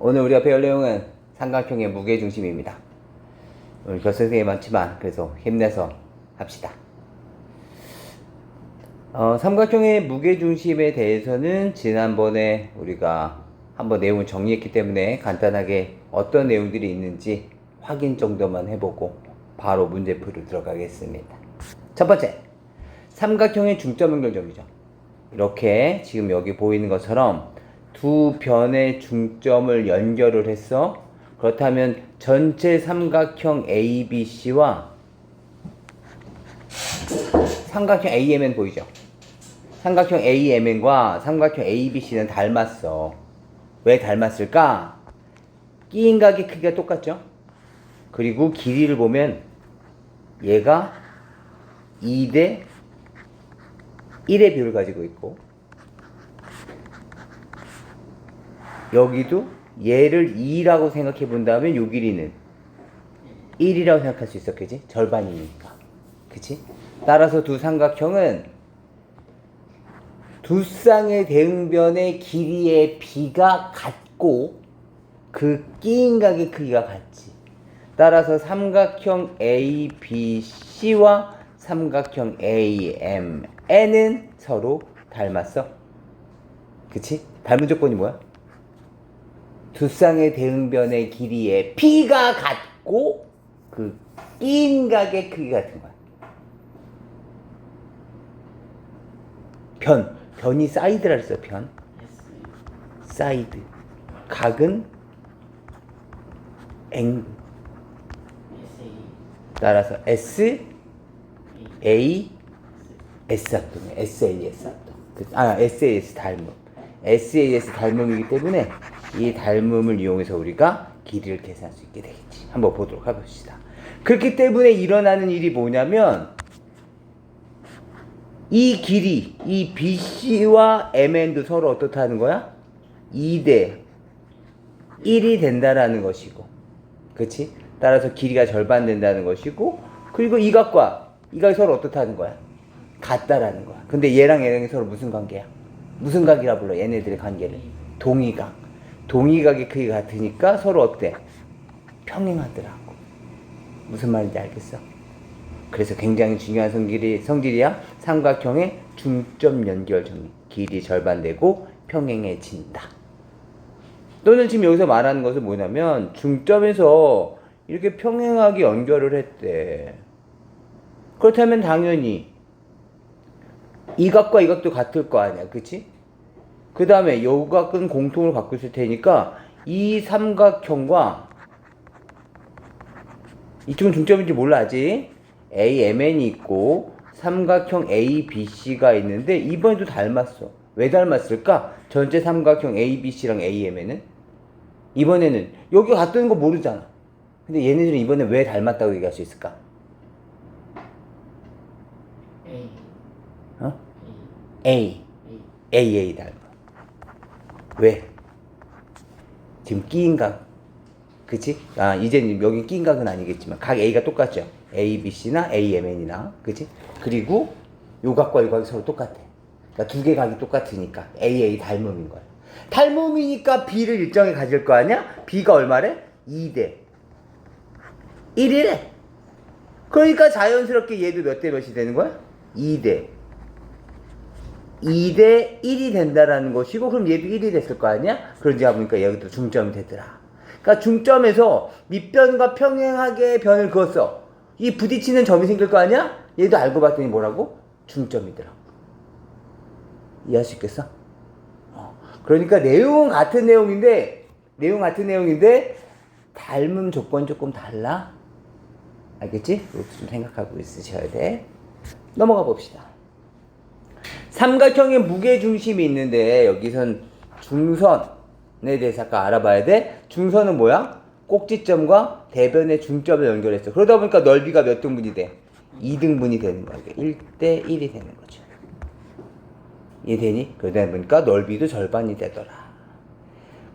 오늘 우리가 배울 내용은 삼각형의 무게중심입니다. 오늘 결승생이 많지만 그래서 힘내서 합시다. 삼각형의 무게중심에 대해서는 지난번에 우리가 한번 내용을 정리했기 때문에 간단하게 어떤 내용들이 있는지 확인 정도만 해보고 바로 문제풀이로 들어가겠습니다. 첫 번째, 삼각형의 중점 연결점이죠. 이렇게 지금 여기 보이는 것처럼 두 변의 중점을 연결을 했어. 그렇다면 전체 삼각형 ABC와 삼각형 AMN 보이죠? 삼각형 AMN과 삼각형 ABC는 닮았어. 왜 닮았을까? 끼인각의 크기가 똑같죠? 그리고 길이를 보면 얘가 2대 1의 비율을 가지고 있고 여기도 얘를 2라고 생각해 본다면 요 길이는 1이라고 생각할 수 있었겠지? 절반이니까. 그치? 따라서 두 삼각형은 두 쌍의 대응변의 길이의 비가 같고 그 끼인각의 크기가 같지. 따라서 삼각형 ABC와 삼각형 AMN은 서로 닮았어. 그치? 닮은 조건이 뭐야? 두 쌍의 대응변의 길이의 비가 같고 그 끼인각의 크기가 같은 거야. 변이 사이드라 그랬어. 변 사이드, 각은 앵. 따라서 S A S 합동이야. SAS 합동. SAS 닮음. SAS 닮음이기 때문에 이 닮음을 이용해서 우리가 길이를 계산할 수 있게 되겠지. 한번 보도록 해봅시다. 그렇기 때문에 일어나는 일이 뭐냐면 이 길이, 이 BC와 MN도 서로 어떻다는 거야? 2대 1이 된다라는 것이고, 그치? 따라서 길이가 절반 된다는 것이고, 그리고 이 각과 이 각이 서로 어떻다는 거야? 같다라는 거야. 근데 얘랑 얘랑 서로 무슨 관계야? 무슨 각이라 불러? 얘네들의 관계를 동의각. 동의각의 크기가 같으니까 서로 어때? 평행하더라고. 무슨 말인지 알겠어? 그래서 굉장히 중요한 성질이야. 삼각형의 중점 연결 정리. 길이 절반되고 평행해진다. 또는 지금 여기서 말하는 것은 뭐냐면 중점에서 이렇게 평행하게 연결을 했대. 그렇다면 당연히 이 각과 이 각도 같을 거 아니야. 그치? 그 다음에 요 각은 공통을 갖고 있을 테니까 이 삼각형과 이쪽은 중점인지 몰라 아직. AMN이 있고 삼각형 ABC가 있는데 이번에도 닮았어. 왜 닮았을까? 전체 삼각형 ABC랑 AMN은 이번에는 여기 같다는 거 모르잖아. 근데 얘네들은 이번에 왜 닮았다고 얘기할 수 있을까? A 닮아. 왜? 지금 끼인각. 그치? 이제는 여기 끼인각은 아니겠지만 각 A가 똑같죠? A, B, C나 AMN이나. 그치? 그리고 요 각과 요 각이 서로 똑같아. 그러니까 두 개 각이 똑같으니까 A 닮음인 거야. 닮음이니까 B를 일정에 가질 거 아니야? B가 얼마래? 2대 1이래. 그러니까 자연스럽게 얘도 몇 대 몇이 되는 거야? 2대 1이 된다라는 것이고, 그럼 얘도 1이 됐을 거 아니야? 그러지 보니까 여기도 중점이 되더라. 그러니까 중점에서 밑변과 평행하게 변을 그었어. 이 부딪히는 점이 생길 거 아니야? 얘도 알고 봤더니 뭐라고? 중점이더라고. 이해할 수 있겠어? 그러니까 내용은 같은 내용인데 닮음 조건 조금 달라. 알겠지? 이것도 좀 생각하고 있으셔야 돼. 넘어가 봅시다. 삼각형의 무게중심이 있는데 여기선 중선에 대해서 아까 알아봐야 돼. 중선은 뭐야? 꼭지점과 대변의 중점을 연결했어. 그러다 보니까 넓이가 몇 등분이 돼? 2등분이 되는 거야. 1대 1이 되는 거죠. 이해되니? 그러다 보니까 넓이도 절반이 되더라.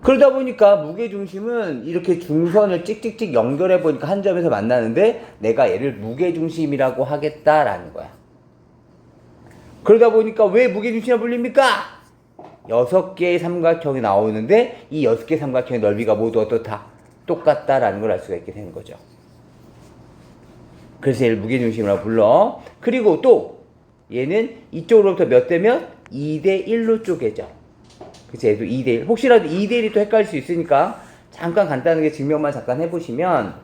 그러다 보니까 무게중심은 이렇게 중선을 찍찍찍 연결해 보니까 한 점에서 만나는데 내가 얘를 무게중심이라고 하겠다라는 거야. 그러다 보니까 왜 무게중심이라 불립니까? 6개의 삼각형이 나오는데 이 6개의 삼각형의 넓이가 모두 어떻다? 똑같다라는 걸 알 수가 있게 되는 거죠. 그래서 얘를 무게중심이라고 불러. 그리고 또 얘는 이쪽으로부터 몇 대 몇? 2대 1로 쪼개져. 그래서 얘도 2대 1. 혹시라도 2대 1이 또 헷갈릴 수 있으니까 잠깐 간단하게 증명만 잠깐 해보시면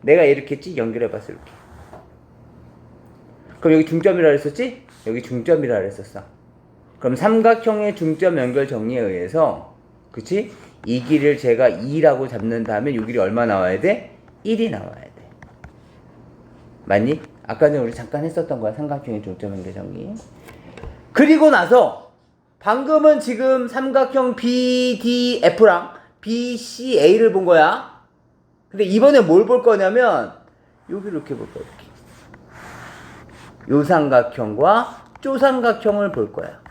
내가 이렇게 쭉 연결해봤어. 이렇게. 그럼 여기 중점이라 그랬었지? 여기 중점이라 그랬었어. 그럼 삼각형의 중점 연결 정리에 의해서 그치? 이 길이를 제가 2라고 잡는다면 이 길이 얼마 나와야 돼? 1이 나와야 돼. 맞니? 아까 전에 우리 잠깐 했었던 거야. 삼각형의 중점 연결 정리. 그리고 나서 방금은 지금 삼각형 BDF랑 BCA를 본 거야. 근데 이번에 뭘 볼 거냐면 여기를 이렇게 볼 거야. 이렇게. 요 삼각형과 쪼 삼각형을 볼 거야.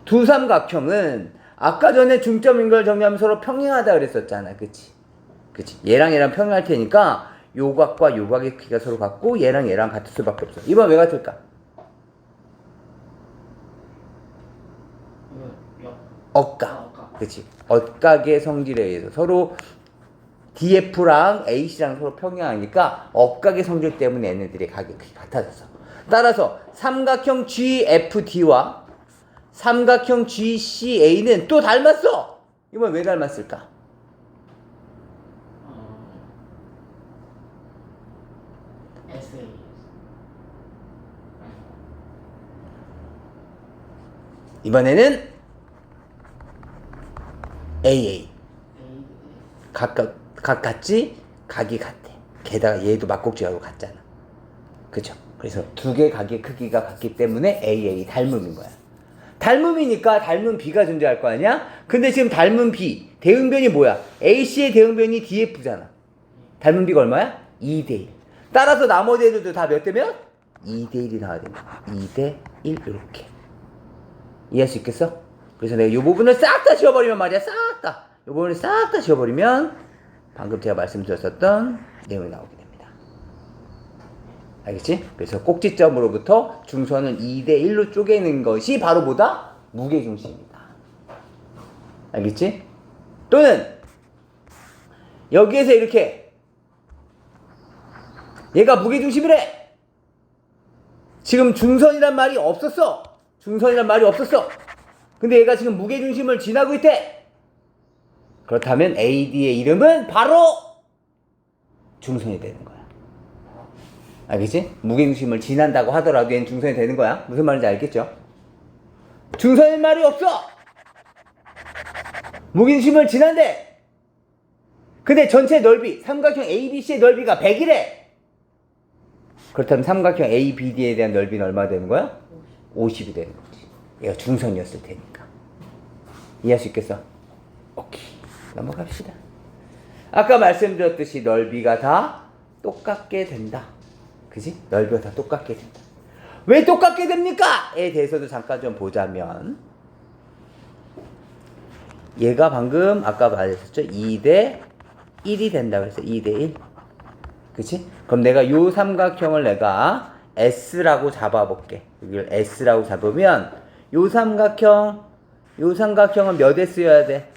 두 삼각형은 아까 전에 중점 연결 정리하면 서로 평행하다 그랬었잖아. 그치? 그치? 얘랑 얘랑 평행할 테니까 요 각과 요 각의 크기가 서로 같고 얘랑 얘랑 같을 수밖에 없어. 이번 왜 같을까? 억각. 그치? 억각의 성질에 의해서 서로 DF랑 AC랑 서로 평행하니까 억각의 성질 때문에 얘네들의 각의 크기가 같아졌어. 따라서 삼각형 GFD와 삼각형 GCA는 또 닮았어. 이번 왜 닮았을까? 이번에는 AA. 각 같지? 각이 같대. 게다가 얘도 막곡지하고 같잖아. 그죠? 그래서 두 개 각의 크기가 같기 때문에 AA 닮음인 거야. 닮음이니까 닮은 B가 존재할 거 아니야? 근데 지금 닮은 B 대응변이 뭐야? AC의 대응변이 DF잖아. 닮은 B가 얼마야? 2대 1. 따라서 나머지 애들도 다 몇 대 몇? 2대 1이 나와야 된다. 2대 1 이렇게. 이해할 수 있겠어? 그래서 내가 이 부분을 싹 다 지워버리면 말이야. 싹 다. 이 부분을 싹 다 지워버리면 방금 제가 말씀드렸었던 내용이 나오게 됩니다. 알겠지? 그래서 꼭지점으로부터 중선을 2대 1로 쪼개는 것이 바로 뭐다? 무게중심이다. 알겠지? 또는 여기에서 이렇게 얘가 무게중심이래. 지금 중선이란 말이 없었어. 중선이란 말이 없었어. 근데 얘가 지금 무게중심을 지나고 있대. 그렇다면 AD의 이름은 바로 중선이 되는 거야. 알겠지? 무게중심을 지난다고 하더라도 얘는 중선이 되는 거야. 무슨 말인지 알겠죠? 중선인 말이 없어. 무게중심을 지난대. 근데 전체 넓이, 삼각형 ABC의 넓이가 100이래. 그렇다면 삼각형 ABD에 대한 넓이는 얼마 되는 거야? 50이 되는 거지. 얘가 중선이었을 테니까. 이해할 수 있겠어? 오케이. 넘어갑시다. 아까 말씀드렸듯이 넓이가 다 똑같게 된다. 그지? 넓이가 다 똑같게 된다. 왜 똑같게 됩니까? 에 대해서도 잠깐 좀 보자면 얘가 방금 아까 말했었죠? 2대 1이 된다 그랬어. 2대 1. 그치? 그럼 내가 요 삼각형을 내가 S라고 잡아볼게. 여기를 S라고 잡으면 요 삼각형은 몇 S여야 돼?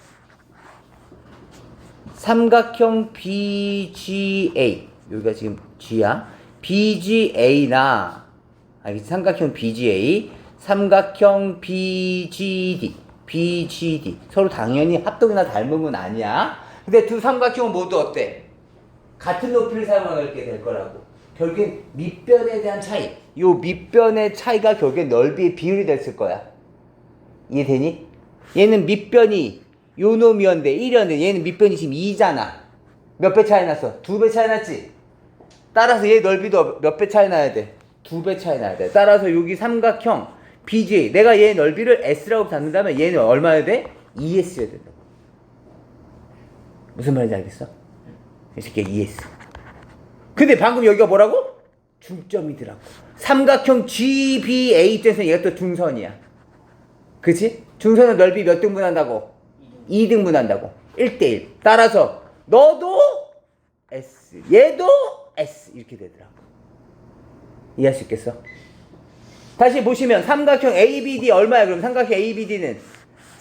삼각형 BGA. 여기가 지금 G야. BGA나 삼각형 BGA, 삼각형 BGD 서로 당연히 합동이나 닮음은 아니야. 근데 두 삼각형은 모두 어때? 같은 높이를 사용하게 될 거라고. 결국엔 밑변에 대한 차이. 요 밑변의 차이가 결국엔 넓이의 비율이 됐을 거야. 이해되니? 얘는 밑변이 요 놈이었는데 1이었는데 얘는 밑변이 지금 2잖아. 몇 배 차이 났어? 2배 차이 났지? 따라서 얘 넓이도 몇 배 차이 나야 돼? 2배 차이 나야 돼. 따라서 여기 삼각형 BGA 내가 얘 넓이를 S라고 잡는다면 얘는 얼마여야 돼? 2S여야 된다. 무슨 말인지 알겠어? 이 새끼야 2S. 근데 방금 여기가 뭐라고? 중점이더라고. 삼각형 GBA 입장에서 얘가 또 중선이야. 그치? 중선은 넓이 몇 등분 한다고? 2등분 한다고. 1대1. 따라서 너도 S, 얘도 S 이렇게 되더라고. 이해할 수 있겠어? 다시 보시면 삼각형 ABD 얼마야? 그럼 삼각형 ABD는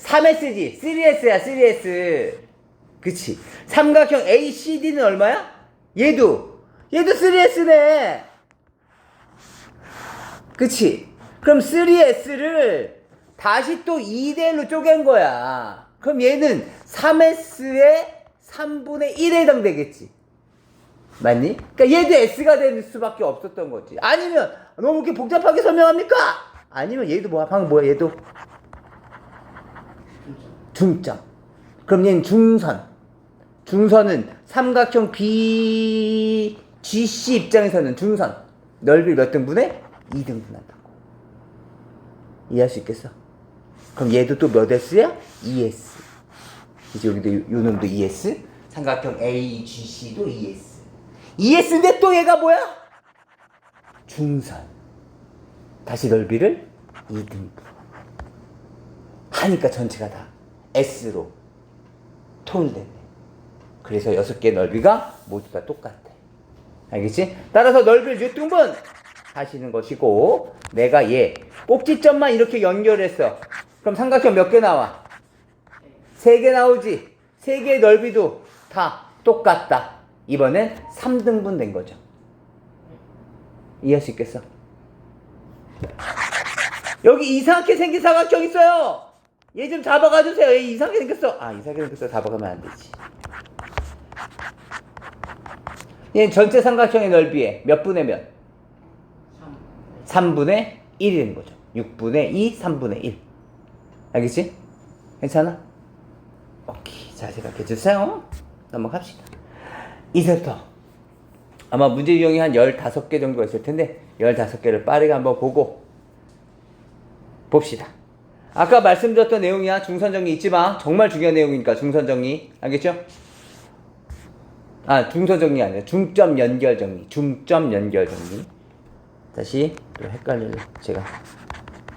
3S지. 3S야 3S. 그치? 삼각형 ACD는 얼마야? 얘도 3S네. 그치? 그럼 3S를 다시 또 2대1로 쪼갠 거야. 그럼 얘는 3S의 3분의 1에 해당되겠지. 맞니? 그러니까 얘도 S가 될 수밖에 없었던 거지. 아니면 너무 이렇게 복잡하게 설명합니까? 아니면 얘도 뭐야? 방금 뭐야? 얘도 중점. 그럼 얘는 중선. 중선은 삼각형 BGC 입장에서는 중선 넓이 몇 등분해? 2등분한다고. 이해할 수 있겠어? 그럼 얘도 또 몇 S야? 2S. 이제 여기도 요 놈도 2S. 삼각형 AGC도 2S. 2S인데 또 얘가 뭐야? 중선. 다시 넓이를 2등분 하니까 전체가 다 S로 통일됐네. 그래서 6개의 넓이가 모두 다 똑같아. 알겠지? 따라서 넓이를 6등분 하시는 것이고, 내가 얘 꼭지점만 이렇게 연결했어. 그럼 삼각형 몇 개 나와? 3개 나오지? 3개의 넓이도 다 똑같다. 이번엔 3등분 된 거죠. 이해할 수 있겠어? 여기 이상하게 생긴 삼각형 있어요. 얘 좀 잡아가 주세요. 얘 이상하게 생겼어. 아, 이상하게 생겼어. 잡아가면 안 되지. 얘는 전체 삼각형의 넓이에 몇 분의 몇? 3분의 1이 되는 거죠. 6분의 2, 3분의 1. 알겠지? 괜찮아? 오케이. 잘 생각해 주세요. 넘어갑시다. 이제부터 아마 문제 유형이 한 15개 정도 있을 텐데 15개를 빠르게 한번 보고 봅시다. 아까 말씀드렸던 내용이야. 중선정리 잊지 마. 정말 중요한 내용이니까 중선정리. 알겠죠? 아, 중선정리 아니라 중점 연결 정리. 중점 연결 정리. 다시 또 제가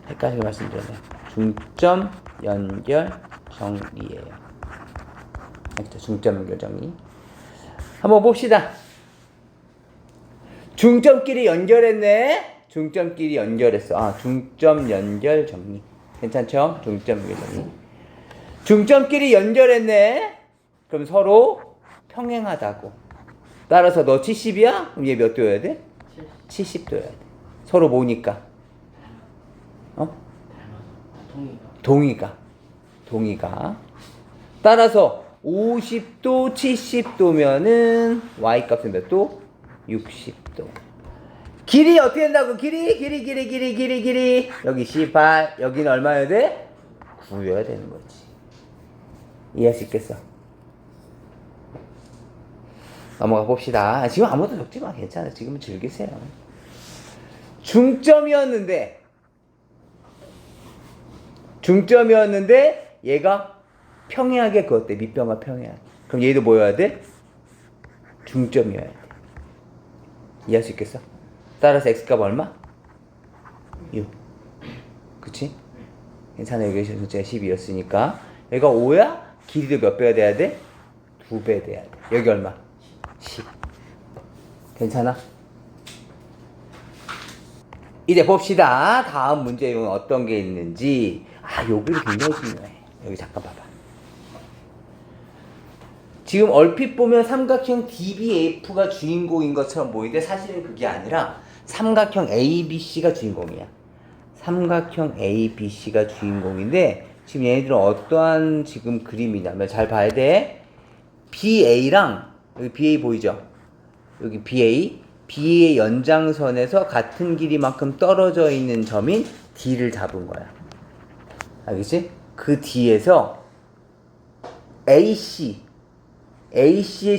헷갈리게 말씀드렸네요. 중점 연결 정리예요. 알겠죠? 중점 연결 정리. 한번 봅시다. 중점끼리 연결했네. 중점끼리 연결했어. 아, 중점 연결 정리. 괜찮죠? 중점 연결 정리. 중점끼리 연결했네. 그럼 서로 평행하다고. 따라서 너 70이야? 그럼 얘 몇 도여야 돼? 70도여야 돼. 서로 뭐니까? 동의가. 따라서 50도, 70도면은 Y값은 몇 도? 60도. 길이 어떻게 된다고? 길이. 여기 18, 여기는 얼마여야 돼? 9여야 되는 거지. 이해할 수 있겠어? 넘어가 봅시다. 지금 아무도 적지 마. 괜찮아. 지금은 즐기세요. 중점이었는데 얘가 평행하게 그었대. 밑변과 평행하게. 그럼 얘도 뭐여야 돼? 중점이어야 돼. 이해할 수 있겠어? 따라서 x값 얼마? 6. 그치? 괜찮아. 여기 전체가 12였으니까 얘가 5야? 길이도 몇 배가 돼야 돼? 2배 돼야 돼. 여기 얼마? 10. 괜찮아? 이제 봅시다. 다음 문제용은 어떤 게 있는지. 아, 요글이 굉장히 중요해. 여기 잠깐 봐봐. 지금 얼핏 보면 삼각형 DBF가 주인공인 것처럼 보이는데 사실은 그게 아니라 삼각형 ABC가 주인공이야. 삼각형 ABC가 주인공인데 지금 얘네들은 어떠한 지금 그림이냐면 잘 봐야 돼. BA랑 여기 BA 보이죠? 여기 BA의 연장선에서 같은 길이만큼 떨어져 있는 점인 D를 잡은 거야. 알겠지? 그 D에서 AC의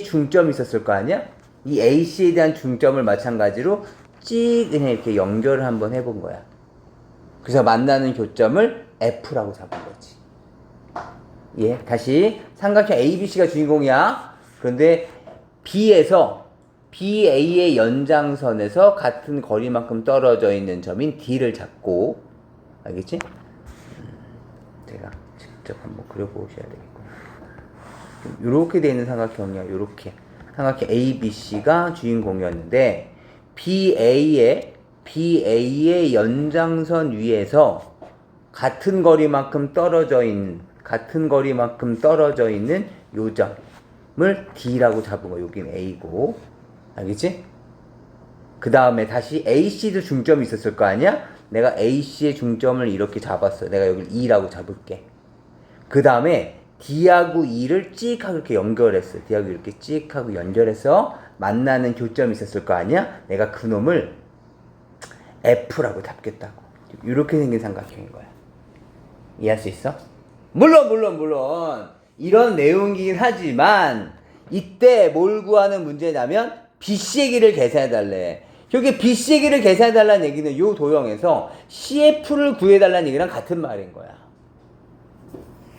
중점이 있었을 거 아니야? 이 AC에 대한 중점을 마찬가지로 찍 그냥 이렇게 연결을 한번 해본 거야. 그래서 만나는 교점을 F라고 잡은 거지. 예, 다시 삼각형 ABC가 주인공이야. 그런데 B에서 BA의 연장선에서 같은 거리만큼 떨어져 있는 점인 D를 잡고, 알겠지? 제가 직접 한번 그려보셔야 되겠구나. 요렇게 되어 있는 삼각형이야. 요렇게 삼각형 ABC가 주인공이었는데 BA의 BA의 연장선 위에서 같은 거리만큼 떨어져 있는 요점을 D라고 잡은 거. 여긴 A고. 알겠지? 그 다음에 다시 AC도 중점이 있었을 거 아니야? 내가 AC의 중점을 이렇게 잡았어. 내가 여기 E라고 잡을게. 그 다음에 D하고 E를 찍하고 이렇게 연결했어. D하고 이렇게 찍하고 연결해서 만나는 교점이 있었을 거 아니야? 내가 그 놈을 F라고 잡겠다고. 이렇게 생긴 삼각형인 거야. 이해할 수 있어? 물론 이런 내용이긴 하지만 이때 뭘 구하는 문제냐면 BC의 길이를 계산해달래. 여기 BC의 길이를 계산해달라는 얘기는 이 도형에서 CF를 구해달라는 얘기랑 같은 말인 거야.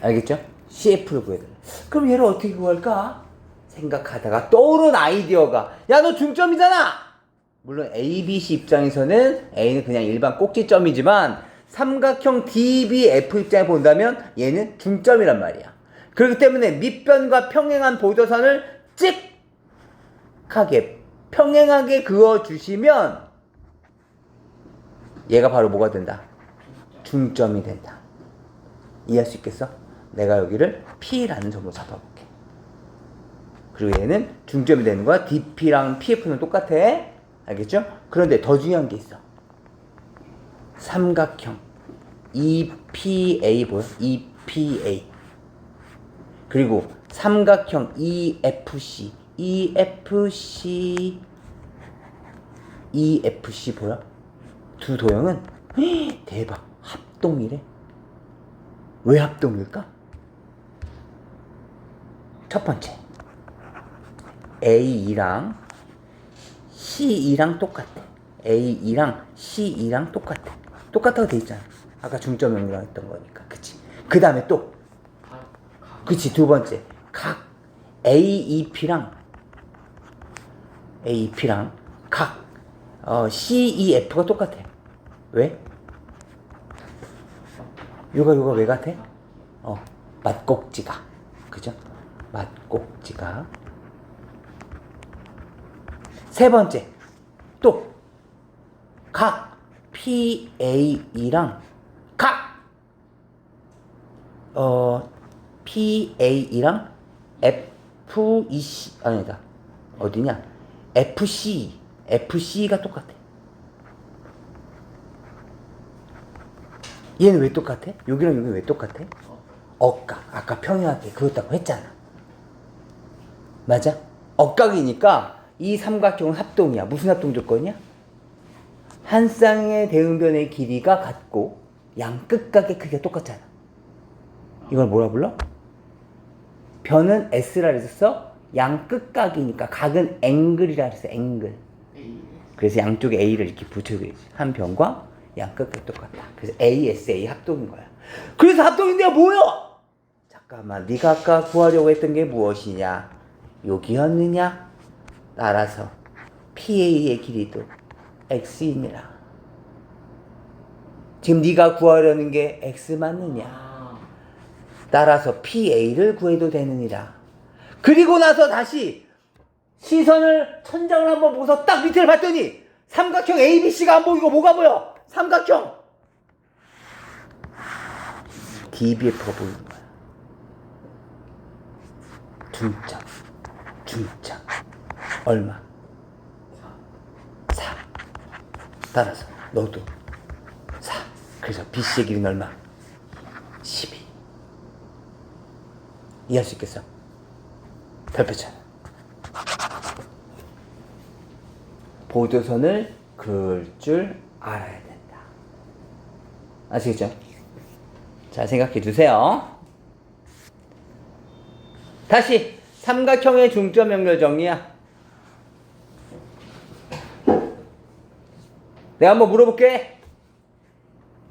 알겠죠? CF를 구해달라. 그럼 얘를 어떻게 구할까? 생각하다가 떠오른 아이디어가, 야, 너 중점이잖아! 물론 A, B, C 입장에서는 A는 그냥 일반 꼭지점이지만 삼각형 DBF 입장에 본다면 얘는 중점이란 말이야. 그렇기 때문에 밑변과 평행한 보조선을 찍하게 평행하게 그어주시면 얘가 바로 뭐가 된다? 중점이 된다. 이해할 수 있겠어? 내가 여기를 P라는 점으로 잡아볼게. 그리고 얘는 중점이 되는 거야. DP랑 PF는 똑같아. 알겠죠? 그런데 더 중요한 게 있어. 삼각형 EPA 보여? EPA. 그리고 삼각형 EFC 보여? 두 도형은 대박 합동이래. 왜 합동일까? 첫 번째, A2랑 C2랑 똑같아. A2랑 C2랑 똑같아. 똑같다고 돼 있잖아. 아까 중점 연결했던 거니까. 그치? 그 다음에 또 그치, 두 번째, 각 AEP랑 각 CEF가 똑같아. 왜? 요가 왜 같아? 맞꼭지가. 그죠? 맞꼭지가. 세 번째, 또 각 PAE랑 각 PAE랑 FEC 아니다. 어디냐? FC가 똑같아. 얘는 왜 똑같아? 여기랑 여기 왜 똑같아? 억각. 아까 평행하게 그었다고 했잖아. 맞아? 억각이니까 이 삼각형은 합동이야. 무슨 합동 조건이야? 한 쌍의 대응변의 길이가 같고 양 끝각의 크기가 똑같잖아. 이걸 뭐라 불러? 변은 S라 그랬었어. 양 끝각이니까 각은 앵글이라 그랬어. 앵글. 그래서 양쪽에 A를 이렇게 붙여야지. 한 변과 양 끝각이 똑같다. 그래서 ASA 합동인 거야. 그래서 합동인데 뭐요? 잠깐만, 네가 아까 구하려고 했던 게 무엇이냐? 여기였느냐? 따라서 PA의 길이도 X이니라. 지금 네가 구하려는 게 X 맞느냐? 따라서 PA를 구해도 되느니라. 그리고 나서 다시 시선을 천장을 한번 보고서 딱 밑을 봤더니 삼각형 ABC가 안 보이고 뭐가 보여? 삼각형 DBF가 보이는 거야. 중점 얼마? 4. 따라서 너도 4. 그래서 BC의 길이는 얼마? 12. 이해할 수 있겠어? 별표잖아. 보조선을 그을 줄 알아야 된다. 아시겠죠? 자, 생각해 주세요. 다시 삼각형의 중점 연결 정리야. 내가 한번 물어볼게.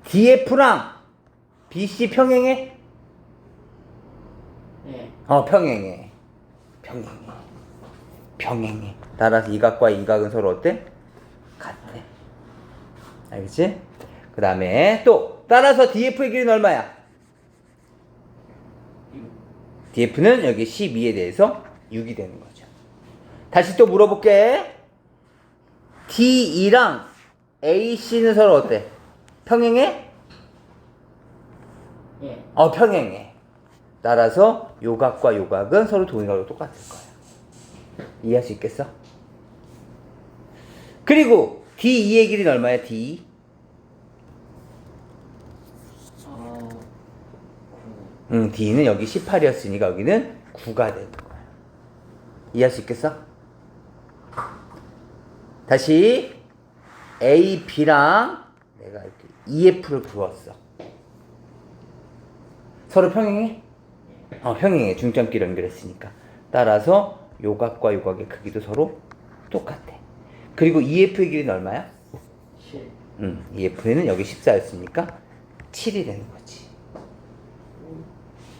DF랑 BC 평행해? 네. 평행해. 따라서 이 각과 이 각은 서로 어때? 같아. 알겠지? 그 다음에 또 따라서 DF의 길이는 얼마야? DF는 여기 12에 대해서 6이 되는 거죠. 다시 또 물어볼게. DE랑 AC는 서로 어때? 평행해? 예. 평행해. 따라서 요각과 요각은 서로 동일하고 똑같을 거야. 이해할 수 있겠어? 그리고 D2의 길이는 얼마야? D2? D는 여기 18이었으니까 여기는 9가 되는 거야. 이해할 수 있겠어? 다시 A, B랑 내가 이렇게 EF를 그었어. 서로 평행해? 평행해. 중점끼리 연결했으니까. 따라서 요각과 요각의 크기도 서로 똑같아. 그리고 EF의 길이는 얼마야? 7. EF는 여기 14였으니까 7이 되는 거지.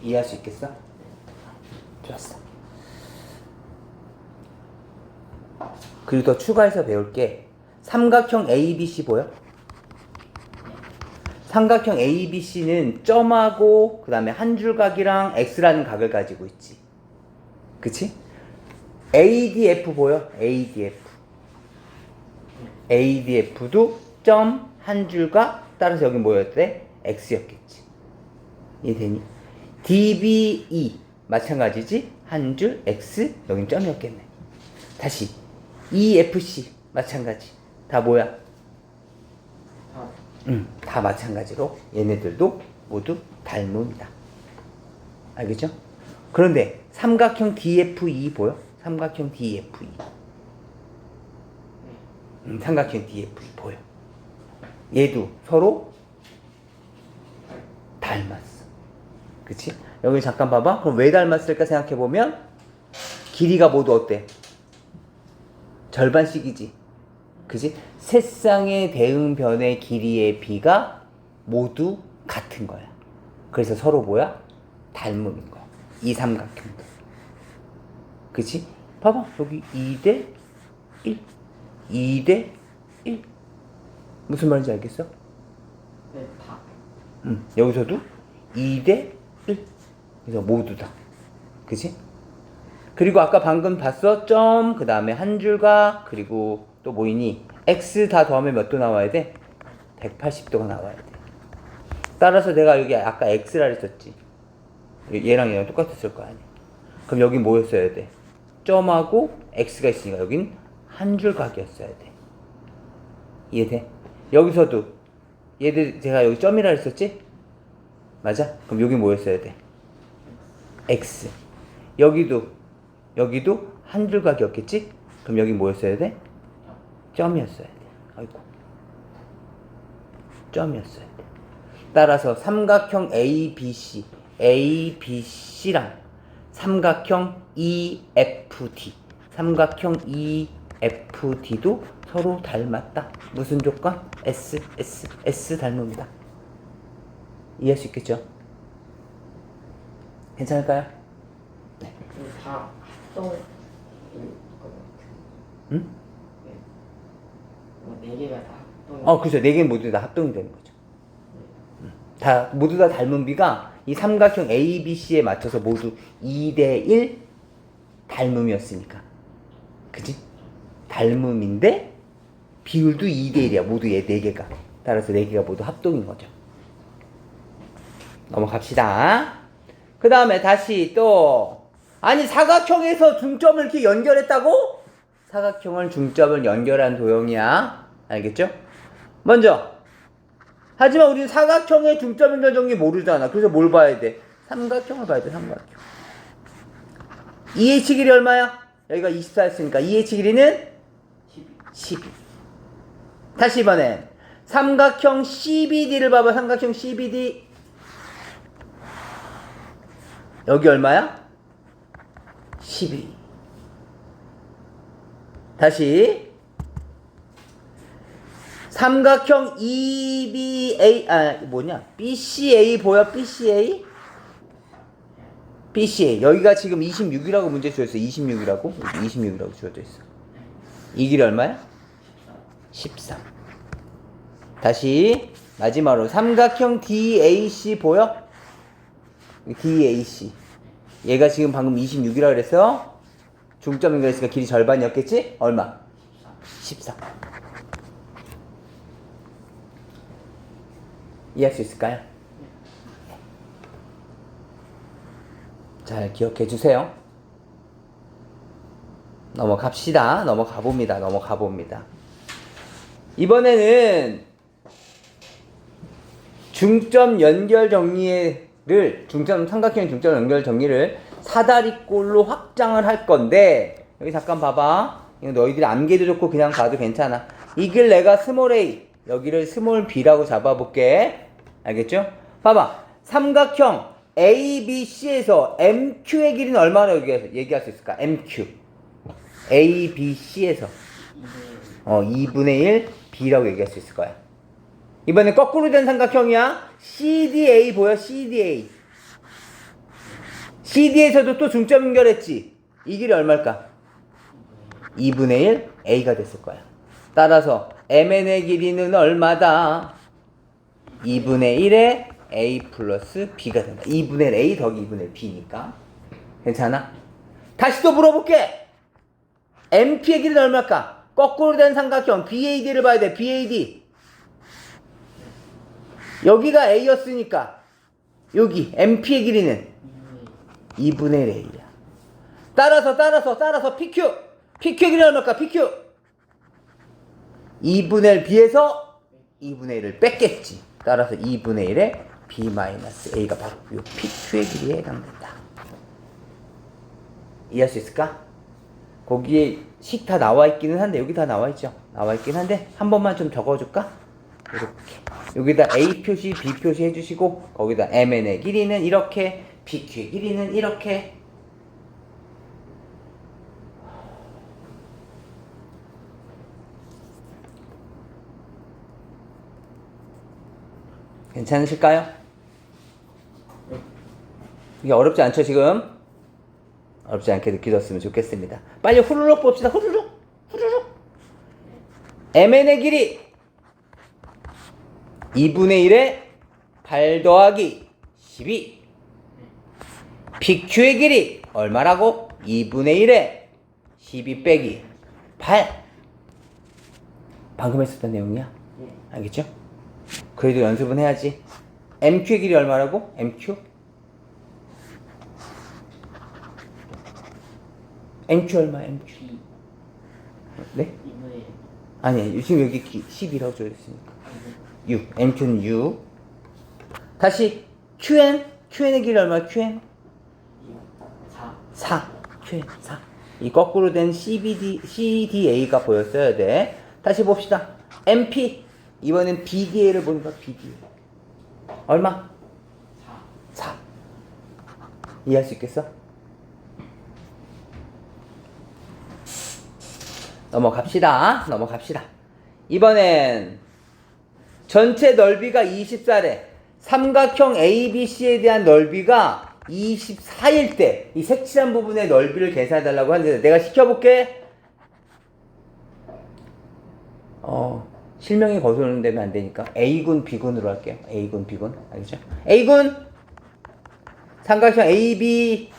이해할 수 있겠어? 좋았어. 그리고 더 추가해서 배울 게 삼각형 ABC 보여? 삼각형 ABC는 점하고 그 다음에 한 줄 각이랑 X라는 각을 가지고 있지. 그치? ADF 보여? ADF. ADF도 점 한 줄각 따라서 여기 뭐였대? X였겠지. 이해되니? DBE 마찬가지지? 한 줄 X 여긴 점이었겠네. 다시 EFC 마찬가지. 다 뭐야? 다 마찬가지로 얘네들도 모두 닮음이다. 알겠죠? 그런데 삼각형 DFE 보여? 삼각형 DFE. 삼각형 DFE 보여. 얘도 서로 닮았어. 그치? 여기 잠깐 봐봐. 그럼 왜 닮았을까 생각해보면 길이가 모두 어때? 절반씩이지. 그치? 세 쌍의 대응변의 길이의 비가 모두 같은 거야. 그래서 서로 뭐야? 닮음인 거야. 이 삼각형도. 그치? 봐봐. 여기 2대 1. 2대 1. 무슨 말인지 알겠어? 네, 다. 여기서도 2대 1. 그래서 모두 다. 그치? 그리고 아까 방금 봤어? 점, 그 다음에 한 줄과, 그리고 또 뭐이니? X 다 더하면 몇 도 나와야 돼? 180도가 나와야 돼. 따라서 내가 여기 아까 X라 했었지. 얘랑 얘랑 똑같았을 거 아니야. 그럼 여긴 뭐였어야 돼? 점하고 X가 있으니까 여긴 한 줄 각이었어야 돼. 이해돼? 여기서도 얘들 제가 여기 점이라 했었지? 맞아? 그럼 여기 뭐였어야 돼? X. 여기도 한 줄 각이었겠지? 그럼 여기 뭐였어야 돼? 점이었어야 돼. 아이고. 점이었어야 돼. 따라서 삼각형 ABC랑 삼각형 EFD, 삼각형 EFD도 서로 닮았다. 무슨 조건? S 닮음이다. 이해할 수 있겠죠? 괜찮을까요? 네. 다 합성을 응? 네 개가 다 합동. 그렇죠. 네 개 모두 다 합동이 되는 거죠. 다 모두 다 닮은 비가 이 삼각형 ABC에 맞춰서 모두 2대 1 닮음이었으니까. 그지? 닮음인데 비율도 2대 1이야. 모두 얘 네 개가. 따라서 네 개가 모두 합동인 거죠. 넘어갑시다. 그 다음에 다시 또 아니 사각형에서 중점을 이렇게 연결했다고? 사각형을 중점을 연결한 도형이야. 알겠죠? 먼저 하지만 우리는 사각형의 중점 연결 정리 모르잖아. 그래서 뭘 봐야 돼? 삼각형을 봐야 돼. 삼각형. 2H 길이 얼마야? 여기가 24였으니까 2H 길이는 12. 다시 이번엔 삼각형 CBD를 봐봐. 삼각형 CBD 여기 얼마야? 12. 다시 삼각형 EBA BCA 보여? BCA? BCA 여기가 지금 26이라고 문제 주어있어. 26이라고? 26이라고 주어져 있어. 이 길이 얼마야? 13. 다시 마지막으로 삼각형 DAC 보여? DAC 얘가 지금 방금 26이라고 그랬어. 중점 연결했으니까 길이 절반이었겠지? 얼마? 14. 이해할 수 있을까요? 잘 기억해 주세요. 넘어갑시다. 넘어가 봅니다. 이번에는 중점 연결 정리를 삼각형 중점 연결 정리를 사다리꼴로 확장을 할 건데, 여기 잠깐 봐봐. 이거 너희들이 암기도 좋고 그냥 봐도 괜찮아. 이길 내가 스몰 a, 여기를 스몰 b라고 잡아볼게. 알겠죠? 봐봐. 삼각형 ABC에서 MQ의 길이는 얼마나 얘기할 수 있을까? MQ. ABC에서 2분의 1 B라고 얘기할 수 있을 거야. 이번엔 거꾸로 된 삼각형이야. CDA 보여? CDA. CD에서도 또 중점 연결했지. 이 길이 얼마일까? 2분의 1 A가 됐을 거야. 따라서 MN의 길이는 얼마다? 2분의 1에 A 플러스 B가 된다. 2분의 1 A 더하기 2분의 1 B니까. 괜찮아? 다시 또 물어볼게. MP의 길이는 얼마일까? 거꾸로 된 삼각형 BAD를 봐야 돼. BAD. 여기가 A였으니까 여기 MP의 길이는 2분의 1 A야. 따라서 PQ의 길이는 얼마일까? PQ 2분의 1 B에서 2분의 1을 뺐겠지. 따라서 2분의 1에 B-A가 바로 이 PQ의 길이에 해당된다. 이해할 수 있을까? 거기에 식 다 나와 있기는 한데, 여기 다 나와 있죠? 나와 있긴 한데 한 번만 좀 적어줄까? 이렇게 여기다 A 표시, B 표시 해주시고, 거기다 MN의 길이는 이렇게, PQ의 길이는 이렇게. 괜찮으실까요? 이게 어렵지 않죠, 지금? 어렵지 않게 느껴졌으면 좋겠습니다. 빨리 후루룩 봅시다. 후루룩. MN의 길이 2분의 1에 8 더하기 12. PQ의 길이 얼마라고? 2분의 1에 12 빼기 8. 방금 했었던 내용이야. 알겠죠? 그래도 연습은 해야지. MQ의 길이 얼마라고? MQ? MQ 얼마? MQ? 네? 아니, 지금 여기 10이라고 써있으니까 6. MQ는 6. 다시 QN? QN의 길이 얼마? QN? 4. QN 4. 이 거꾸로 된 CDA가 보였어야 돼. 다시 봅시다. MP. 이번엔 BDA를 보니까 BDA 얼마? 4. 이해할 수 있겠어? 넘어갑시다. 이번엔 전체 넓이가 24래. 삼각형 ABC에 대한 넓이가 24일 때 이 색칠한 부분의 넓이를 계산해달라고 하는데, 내가 시켜볼게. 실명이 거론되면 안 되니까 A군, B군으로 할게요. A군, B군. 알겠죠? A군! 삼각형 ABM의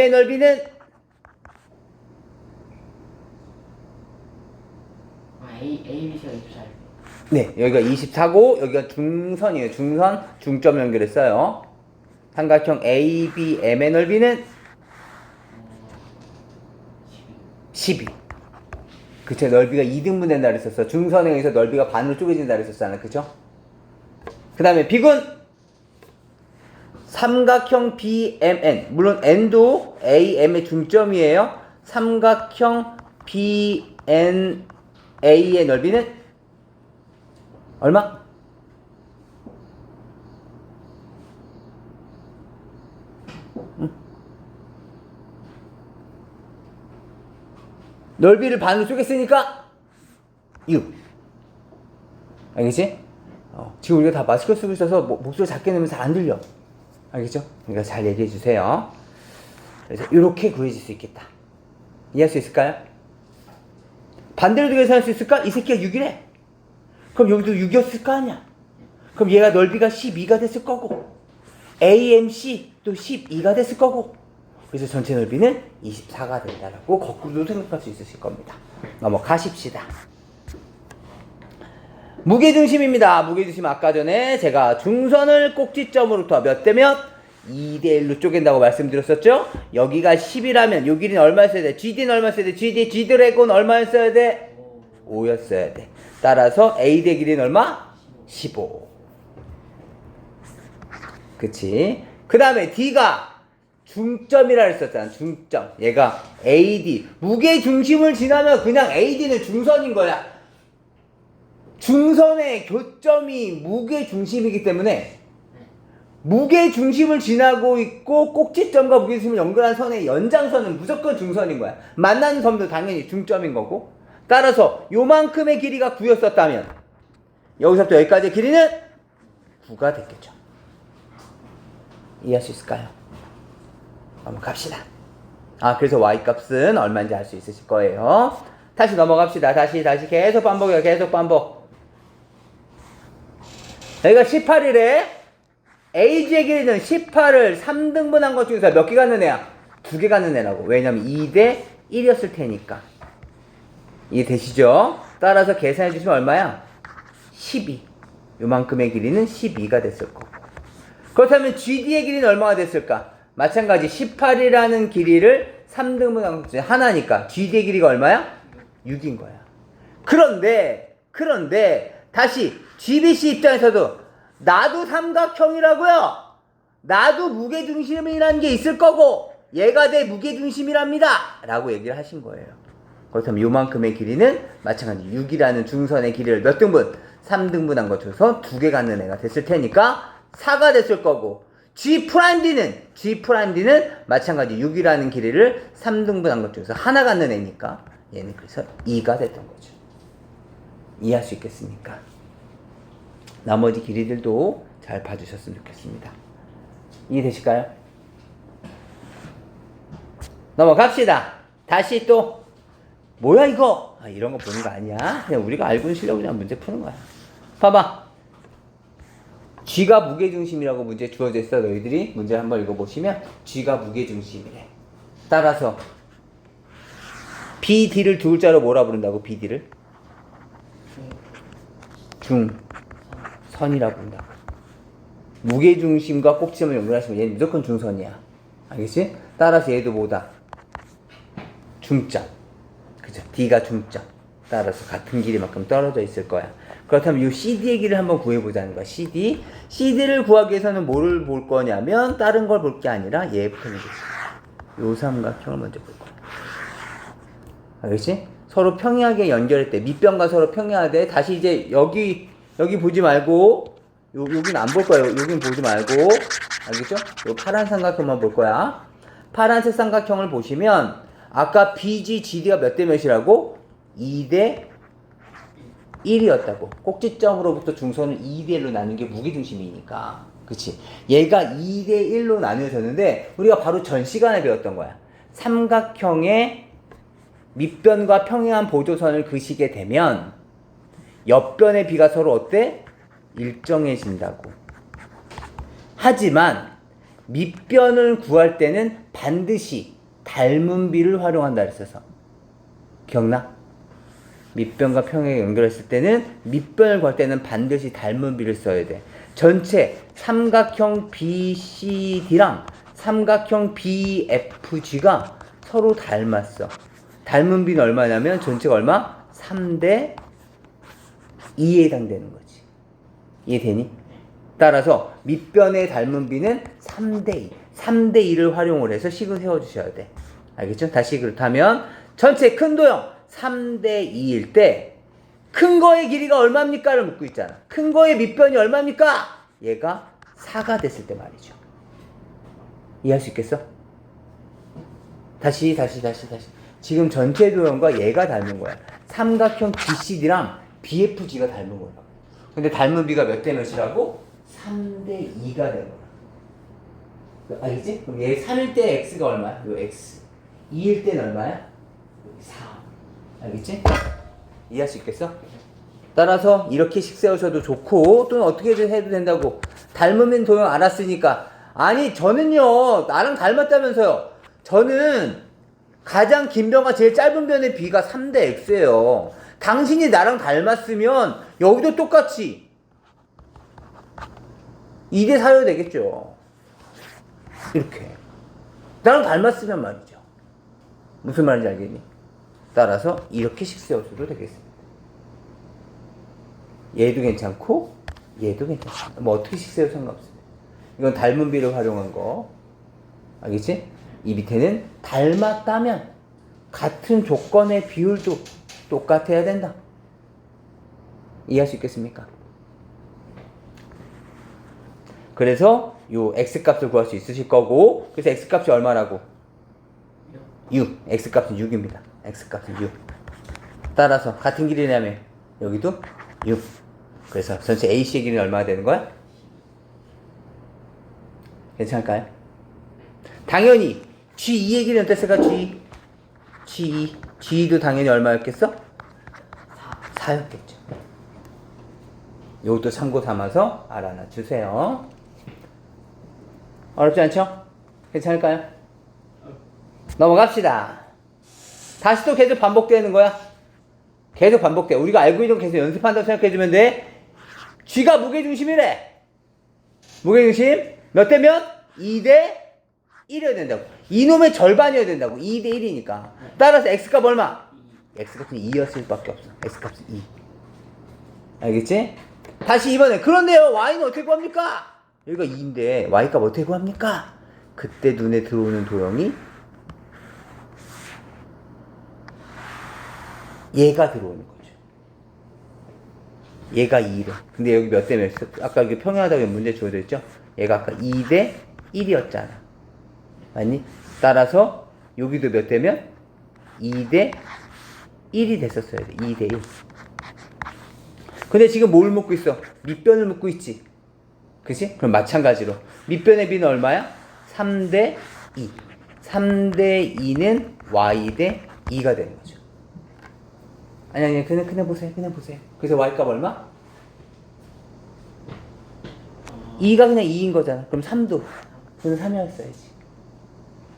넓이는 ABC가 24. 네, 여기가 24고 여기가 중선이에요. 중점 연결했어요. 삼각형 ABM의 넓이는 12. 그쵸, 넓이가 2등분 된다 그랬었어. 중선에 의해서 넓이가 반으로 쪼개진다 그랬었잖아. 그쵸? 그 다음에 B군! 삼각형 BMN, 물론 N도 AM의 중점이에요. 삼각형 BNA의 넓이는 얼마? 넓이를 반으로 쪼갰으니까 6. 알겠지? 지금 우리가 다 마스크 쓰고 있어서 목소리 작게 내면 잘 안 들려. 알겠죠? 그러니까 잘 얘기해 주세요. 그래서 이렇게 구해질 수 있겠다. 이해할 수 있을까요? 반대로도 계산할 수 있을까? 이 새끼가 6이래. 그럼 여기도 6이었을 거 아니야. 그럼 얘가 넓이가 12가 됐을 거고, AMC 또 12가 됐을 거고, 그래서 전체 넓이는 24가 된다라고 거꾸로도 생각할 수 있으실 겁니다. 넘어가십시다. 무게중심입니다. 무게중심 아까 전에 제가 중선을 꼭지점으로부터 몇 대 몇? 2대 1로 쪼갠다고 말씀드렸었죠? 여기가 10이라면 요 길이는 얼마였어야 돼? GD는 얼마였어야 돼? G 드래곤 얼마였어야 돼? 5였어야 돼. 따라서 AD의 길이는 얼마? 15. 그치? 그 다음에 D가 중점이라 했었잖아. 중점. 얘가 AD. 무게중심을 지나면 그냥 AD는 중선인 거야. 중선의 교점이 무게중심이기 때문에 무게중심을 지나고 있고 꼭지점과 무게중심을 연결한 선의 연장선은 무조건 중선인 거야. 만나는 점도 당연히 중점인 거고. 따라서 요만큼의 길이가 9였었다면 여기서부터 여기까지의 길이는 9가 됐겠죠. 이해할 수 있을까요? 넘어갑시다. 그래서 y값은 얼마인지 알 수 있으실 거예요. 다시 넘어갑시다. 다시 계속 반복이에요. 계속 반복. 여기가 18이래. A의 길이는 18을 3등분한 것 중에서 몇 개 갖는 애야? 2개 갖는 애라고. 왜냐면 2대 1이었을 테니까. 이해되시죠? 따라서 계산해 주시면 얼마야? 12. 요만큼의 길이는 12가 됐을 거고. 그렇다면 GD의 길이는 얼마가 됐을까? 마찬가지 18이라는 길이를 3등분한 것 중에 하나니까 GD의 길이가 얼마야? 6인 거야. 그런데 다시 GBC 입장에서도 나도 삼각형이라고요. 나도 무게중심이라는 게 있을 거고 얘가 내 무게중심이랍니다 라고 얘기를 하신 거예요. 그렇다면 요만큼의 길이는 마찬가지 6이라는 중선의 길이를 몇 등분? 3등분한 것 중에서 2개 갖는 애가 됐을 테니까 4가 됐을 거고 G'D는 마찬가지 6이라는 길이를 3등분한 것 중에서 하나 갖는 애니까 얘는 그래서 2가 됐던 거죠. 이해할 수 있겠습니까? 나머지 길이들도 잘 봐주셨으면 좋겠습니다. 이해되실까요? 넘어갑시다. 다시 또 뭐야 이거? 이런 거 보는 거 아니야. 그냥 우리가 알고 있는 실력으로 그냥 문제 푸는 거야. 봐봐. G가 무게중심이라고 문제 주어져 있어. 너희들이 문제 한번 읽어보시면 G가 무게중심이래. 따라서 BD를 두 글자로 뭐라 부른다고? BD를? 중선이라고 부른다고. 무게중심과 꼭지점을 연결하시면 얘는 무조건 중선이야. 알겠지? 따라서 얘도 뭐다? 중점. 그죠? D가 중점. 따라서 같은 길이만큼 떨어져 있을 거야. 그렇다면 이 CD의 길이를 한번 구해보자는 거야. CD를 구하기 위해서는 뭐를 볼 거냐면 다른 걸 볼 게 아니라 얘부터 보겠어. 요 삼각형을 먼저 볼 거야. 알겠지? 서로 평행하게 연결할 때 밑변과 서로 평행하되 다시 이제 여기 보지 말고 여기는 안 볼 거예요. 여기는 보지 말고 알겠죠? 요 파란 삼각형만 볼 거야. 파란색 삼각형을 보시면 아까 BG, GD가 몇 대 몇이라고? 2대 1이었다고. 꼭지점으로부터 중선을 2대 1로 나눈 게 무게중심이니까. 그치? 얘가 2대 1로 나뉘어졌는데 우리가 바로 전 시간에 배웠던 거야. 삼각형의 밑변과 평행한 보조선을 그시게 되면 옆변의 비가 서로 어때? 일정해진다고. 하지만 밑변을 구할 때는 반드시 닮은 비를 활용한다 그랬어서. 기억나? 밑변과 평행에 연결했을 때는 밑변을 구할 때는 반드시 닮은 비를 써야 돼. 전체 삼각형 BCD랑 삼각형 BFG가 서로 닮았어. 닮은 비는 얼마냐면 전체가 얼마? 3대 2에 해당되는 거지. 이해되니? 따라서 밑변의 닮은 비는 3대 2. 3대 2를 활용을 해서 식을 세워주셔야 돼. 알겠죠? 다시 그렇다면 전체 큰 도형 3대 2일 때 큰 거의 길이가 얼마입니까?를 묻고 있잖아. 큰 거의 밑변이 얼마입니까? 얘가 4가 됐을 때 말이죠. 이해할 수 있겠어? 다시. 지금 전체 도형과 얘가 닮은 거야. 삼각형 BCD랑 BFG가 닮은 거야. 근데 닮은 비가 몇 대 몇이라고? 3대 2가 된 거야. 알겠지? 그럼 얘 3일 때 X가 얼마야? 요 X. 2일 때는 얼마야? 4. 알겠지? 이해할 수 있겠어? 따라서 이렇게 식 세우셔도 좋고 또는 어떻게 해도 된다고. 닮으면 도형 알았으니까. 아니 저는요 나랑 닮았다면서요. 저는 가장 긴 변과 제일 짧은 변의 비가 3대 X예요. 당신이 나랑 닮았으면 여기도 똑같이 2대 4여 되겠죠. 이렇게. 나랑 닮았으면 말이죠. 무슨 말인지 알겠니? 따라서 이렇게 식 세워줘도 되겠습니다. 얘도 괜찮고 얘도 괜찮습니다. 뭐 어떻게 식 세워도 상관없습니다. 이건 닮은 비를 활용한 거. 알겠지? 이 밑에는 닮았다면 같은 조건의 비율도 똑같아야 된다. 이해할 수 있겠습니까? 그래서 요 x값을 구할 수 있으실 거고, 그래서 x값이 얼마라고? 6. x값은 6입니다. x값은 6. 따라서 같은 길이라면 여기도 6. 그래서 전체 AC의 길이는 얼마나 되는 거야? 괜찮을까요? 당연히 G2의 길이는 어땠을까? G2. G2도 당연히 얼마였겠어? 4였겠죠. 이것도 참고 삼아서 알아놔 주세요. 어렵지 않죠? 괜찮을까요? 넘어갑시다. 다시 또 계속 반복되는 거야. 계속 반복돼. 우리가 알고 있는 거 계속 연습한다고 생각해주면 돼. G가 무게중심이래. 무게중심 몇 대 몇? 2대 1이어야 된다고. 이놈의 절반이어야 된다고. 2대 1이니까. 따라서 X값 얼마? X값은 2였을 수밖에 없어. X값은 2. 알겠지? 다시 이번에. 그런데요, Y는 어떻게 구합니까? 여기가 2인데 Y값 어떻게 구합니까? 그때 눈에 들어오는 도형이 얘가 들어오는 거죠. 얘가 2래. 근데 여기 몇 대 몇이었어? 아까 여기 평행하다고 문제 주어져 있죠? 얘가 아까 2대 1이었잖아. 맞니? 따라서 여기도 몇 대면 2대 1이 됐었어야 돼. 2대 1. 근데 지금 뭘 묻고 있어? 밑변을 묻고 있지. 그치? 그럼 마찬가지로 밑변의 비는 얼마야? 3대 2. 3대 2는 y대 2가 되는 거죠. 아니 그냥 보세요. 그래서 y값 얼마? 2가 그냥 2인 거잖아. 그럼 3도 그럼 3이었어야지.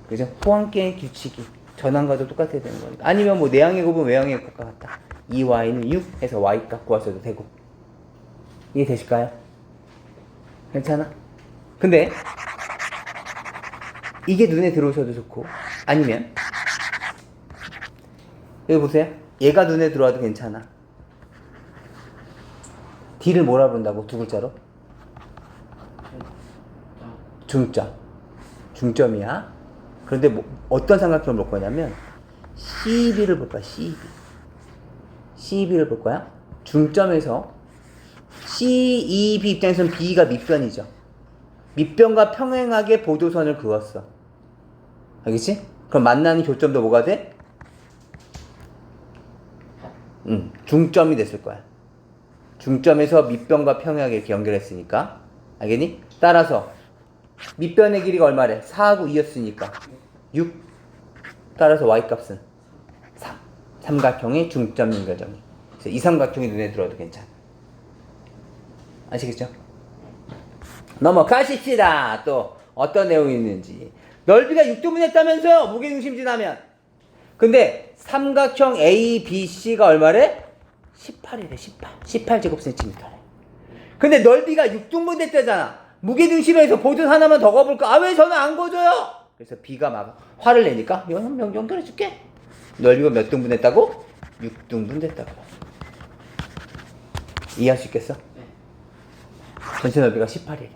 그죠? 포항계의 규칙이 전항과도 똑같아야 되는 거니까. 아니면 뭐 내항의 곱은 외항의 곱과 같다. 2y는 6 해서 y값 구하셔도 되고. 이해되실까요? 괜찮아? 근데 이게 눈에 들어오셔도 좋고, 아니면 여기 보세요. 얘가 눈에 들어와도 괜찮아. D를 뭐라 부른다고? 두 글자로? 중점이야. 그런데 뭐 어떤 삼각형을 볼 거냐면 CB를 볼 거야. CB를 볼 거야. 중점에서 CEB 입장에서는 B가 밑변이죠. 밑변과 평행하게 보조선을 그었어. 알겠지? 그럼 만나는 교점도 뭐가 돼? 중점이 됐을 거야. 중점에서 밑변과 평행하게 이렇게 연결했으니까. 알겠니? 따라서 밑변의 길이가 얼마래? 4하고 2였으니까 6. 따라서 y값은 3. 삼각형의 중점 연결점이. 그래서 이 삼각형이 눈에 들어도 괜찮아. 아시겠죠? 넘어가십시다. 또 어떤 내용이 있는지. 넓이가 6등분했다면서요? 무게중심진하면. 근데 삼각형 ABC가 얼마래? 18이래. 18제곱센티미터래. 근데 넓이가 6등분됐다잖아. 무게중심에서 보존 하나만 더 거볼까? 아, 왜 저는 안 거줘요? 그래서 B가 막 화를 내니까 연결해줄게. 넓이가 몇 등분 됐다고? 6등분 됐다고. 이해할 수 있겠어? 전체 넓이가 18이래.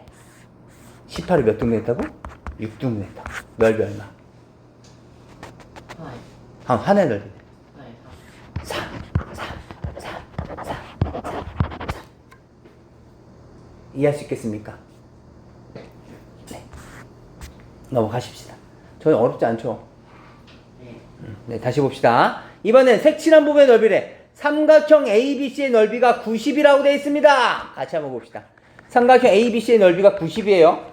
18을 몇 등분 했다고? 6등분 했다고. 넓이 얼마? 하나의 넓이. 3. 이해할 수 있겠습니까? 네. 넘어가십시다. 저는 어렵지 않죠? 네, 다시 봅시다. 이번엔 색칠한 부분의 넓이래. 삼각형 ABC의 넓이가 90이라고 되어 있습니다. 같이 한번 봅시다. 삼각형 ABC의 넓이가 90이에요.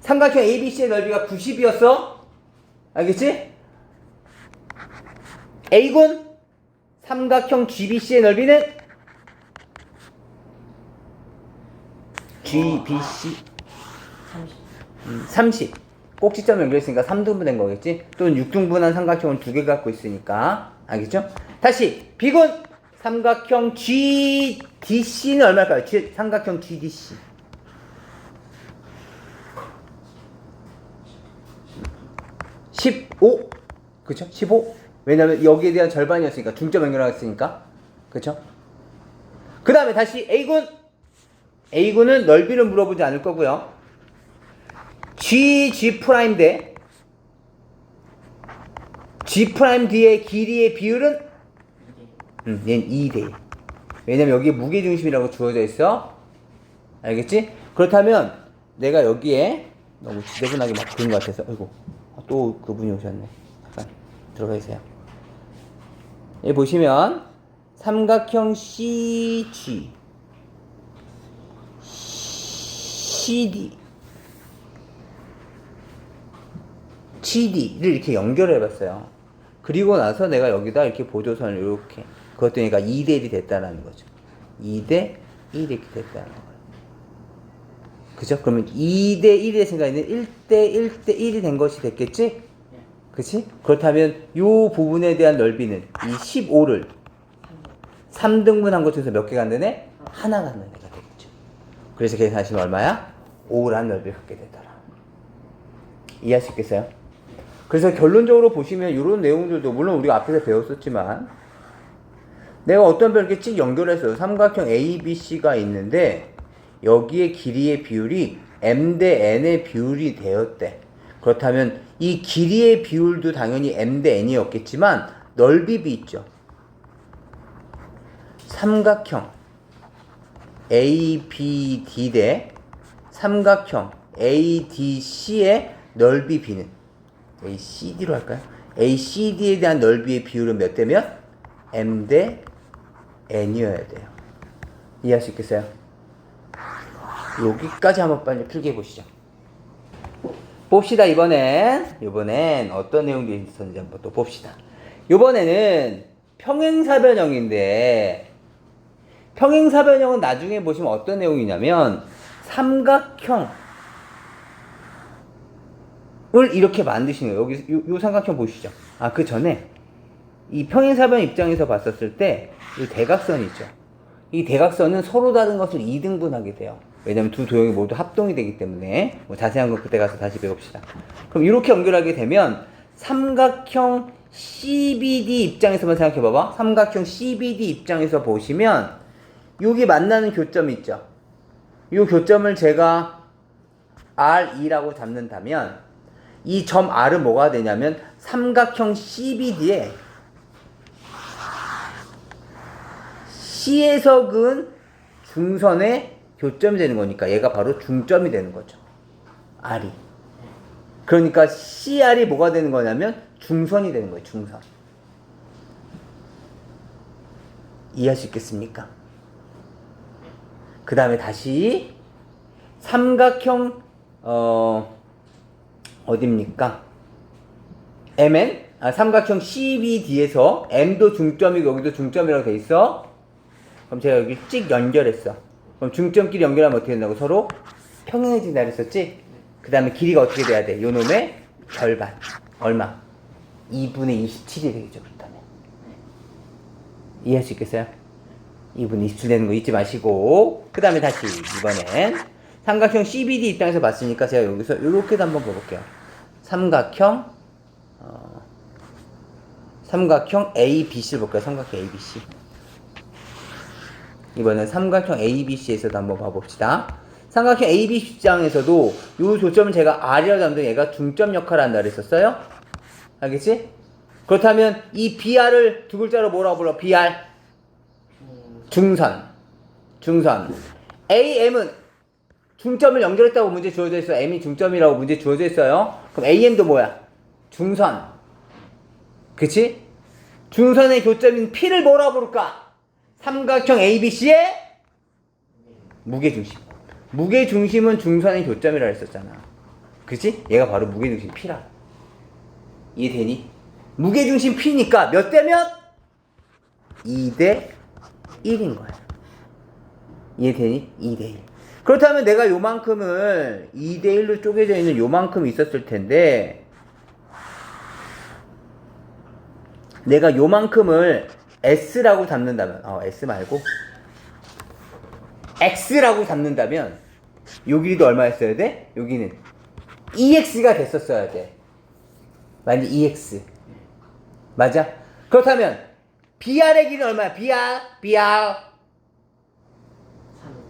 삼각형 ABC의 넓이가 90이었어. 알겠지? A군 삼각형 GBC의 넓이는 GBC 30. 꼭지점 연결했으니까 3등분 된 거겠지? 또는 6등분한 삼각형을 두 개 갖고 있으니까. 알겠죠? 다시 B군 삼각형 GDC는 얼마일까요? 삼각형 GDC. 15. 그쵸? 15. 왜냐면 여기에 대한 절반이었으니까. 중점 연결하였으니까. 그쵸? 그 다음에 다시 A군. A군은 넓이를 물어보지 않을 거고요. G 프라임 대 G 프라임 D의 길이의 비율은 얘는 2대1. 왜냐면 여기에 무게중심이라고 주어져 있어. 알겠지? 그렇다면 내가 여기에 너무 지저분하게 막 그런 것 같아서 아이고 또 그분이 오셨네. 잠깐 들어가 계세요. 여기 보시면 삼각형 CG GD를 이렇게 연결해 봤어요. 그리고 나서 내가 여기다 이렇게 보조선을 이렇게 그것도 그러니까 2대1이 됐다는 거죠. 2대1 이렇게 됐다는 거예요. 그죠? 그러면 2대1이 됐으니까 1대1대1이 된 것이 됐겠지? 그치? 그렇다면 이 부분에 대한 넓이는 이 15를 3등분한 것 중에서 몇 개가 안 되네? 하나가 안 되는 데가 되겠죠. 그래서 계산하시면 얼마야? 5란 넓이를 갖게 되더라. 이해할 수 있겠어요? 그래서 결론적으로 보시면 이런 내용들도 물론 우리가 앞에서 배웠었지만 내가 어떤 별 이렇게 찍 연결해서 삼각형 ABC가 있는데 여기에 길이의 비율이 M 대 N의 비율이 되었대. 그렇다면 이 길이의 비율도 당연히 M 대 N이었겠지만 넓이비 있죠. 삼각형 ABD 대 삼각형 ADC의 넓이 B는 ACD로 할까요? ACD에 대한 넓이의 비율은 몇 대 몇? M 대 N이어야 돼요. 이해할 수 있겠어요? 여기까지 한번 빨리 풀게 해보시죠. 봅시다. 이번엔 어떤 내용들이 있었는지 한번 또 봅시다. 이번에는 평행사변형인데 평행사변형은 나중에 보시면 어떤 내용이냐면 삼각형을 이렇게 만드시는 거예요. 여기 요 삼각형 보시죠. 그 전에 이 평행사변 입장에서 봤었을 때 이 대각선이 있죠. 이 대각선은 서로 다른 것을 2등분하게 돼요. 왜냐면 두 도형이 모두 합동이 되기 때문에 뭐 자세한 건 그때 가서 다시 배웁시다. 그럼 이렇게 연결하게 되면 삼각형 CBD 입장에서만 생각해 봐봐. 삼각형 CBD 입장에서 보시면 여기 만나는 교점 있죠. 이 교점을 제가 R2라고 잡는다면 이 점 R은 뭐가 되냐면 삼각형 CBD에 C에서 그은 중선의 교점이 되는 거니까 얘가 바로 중점이 되는 거죠. R이. 그러니까 CR이 뭐가 되는 거냐면 중선이 되는 거예요. 중선. 이해할 수 있겠습니까? 그 다음에 다시 삼각형 어딥니까? MN? 삼각형 CBD에서 M도 중점이고 여기도 중점이라고 돼 있어. 그럼 제가 여기 찍 연결했어. 그럼 중점끼리 연결하면 어떻게 된다고? 서로 평행해진다 그랬었지? 그 다음에 길이가 어떻게 돼야 돼? 요 놈의 절반. 얼마? 2분의 27이 되겠죠. 그렇다면. 이해할 수 있겠어요? 2분의 27 되는 거 잊지 마시고. 그 다음에 다시 이번엔 삼각형 CBD 입장에서 봤으니까 제가 여기서 이렇게도 한번 볼게요. 삼각형 ABC를 볼까요? 삼각형 ABC. 이번엔 삼각형 ABC에서도 한번 봐봅시다. 삼각형 ABC 입장에서도 이 조점은 제가 R이라고 잡는데 얘가 중점 역할을 한다 그랬었어요? 알겠지? 그렇다면 이 BR을 두 글자로 뭐라고 불러? BR 중선. AM은 중점을 연결했다고 문제 주어져 있어요. M이 중점이라고 문제 주어져 있어요. 그럼 AM도 뭐야? 중선. 그치? 중선의 교점인 P를 뭐라고 부를까? 삼각형 ABC의 무게중심. 무게중심은 중선의 교점이라 했었잖아. 그치? 얘가 바로 무게중심 P라. 이해되니? 무게중심 P니까 몇 대 몇? 2대 1인 거야. 이해되니? 2대 1. 그렇다면 내가 요만큼을 2대 1로 쪼개져 있는 요만큼 있었을 텐데 내가 요만큼을 S라고 잡는다면, S 말고, X라고 잡는다면, 여기도 얼마였어야 돼? 여기는 EX가 됐었어야 돼. 만약 EX. 맞아? 그렇다면, BR의 길이는 얼마야? BR.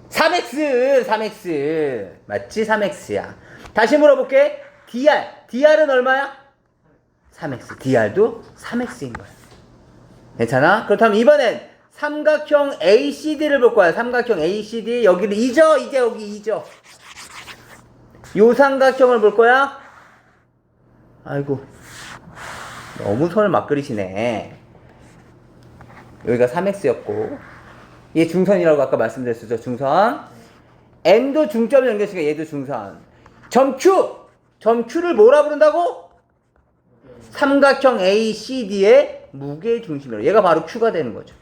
3X. 맞지? 3X야. 다시 물어볼게. DR은 얼마야? 3X. DR도 3X인 거야. 괜찮아? 그렇다면 이번엔 삼각형 ACD를 볼 거야. 삼각형 ACD. 여기를 잊어. 이제 여기 잊어. 요 삼각형을 볼 거야. 아이고. 너무 손을 막 그리시네. 여기가 3X였고. 얘 중선이라고 아까 말씀드렸었죠. 중선. N도 중점을 연결시키니까 얘도 중선. 점 Q를 뭐라 부른다고? 삼각형 ACD의 무게중심으로. 얘가 바로 Q가 되는 거죠.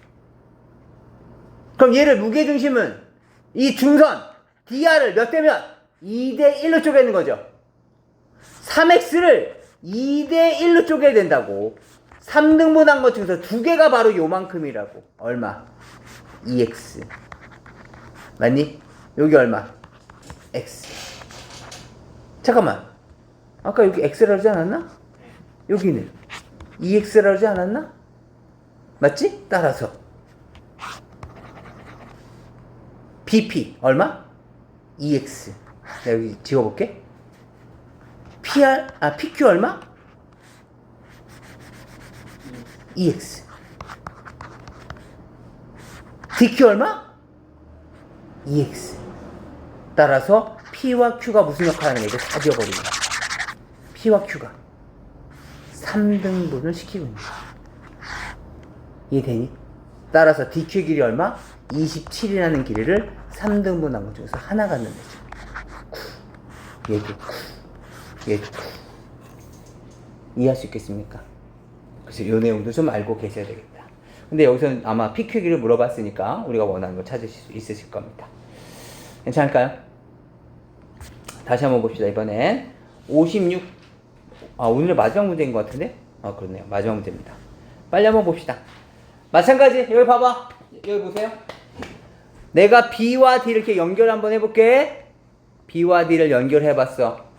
그럼 얘를 무게중심은 이 중선 DR을 몇 대면? 2대1로 쪼개는 거죠. 3X를 2대1로 쪼개야 된다고. 3등분한 것 중에서 두 개가 바로 요만큼이라고. 얼마? 2X. 맞니? 여기 얼마? X. 잠깐만. 아까 여기 X라고 하지 않았나? 여기는 2X라고 하지 않았나? 맞지? 따라서 BP 얼마? 2X. 내가 여기 지워볼게. PQ 얼마? 2X. DQ 얼마? 2X. 따라서 P와 Q가 무슨 역할을 하는 게 다 지워버리는 거야. P와 Q가 3등분을 시키고 있는 거야. 이해되니? 따라서 DQ 길이 얼마? 27이라는 길이를 3등분한 것 중에서 하나 갖는 거죠. 9. 얘도 9. 얘도 9. 이해할 수 있겠습니까? 그래서 이 내용도 좀 알고 계셔야 되겠다. 근데 여기서는 아마 PQ 길을 물어봤으니까 우리가 원하는 거 찾으실 수 있으실 겁니다. 괜찮을까요? 다시 한번 봅시다. 이번엔 56. 오늘 마지막 문제인 것 같은데? 그렇네요. 마지막 문제입니다. 빨리 한번 봅시다. 마찬가지. 여기 봐봐. 여기 보세요. 내가 B와 D 이렇게 연결 한번 해볼게. B와 D를 연결해봤어.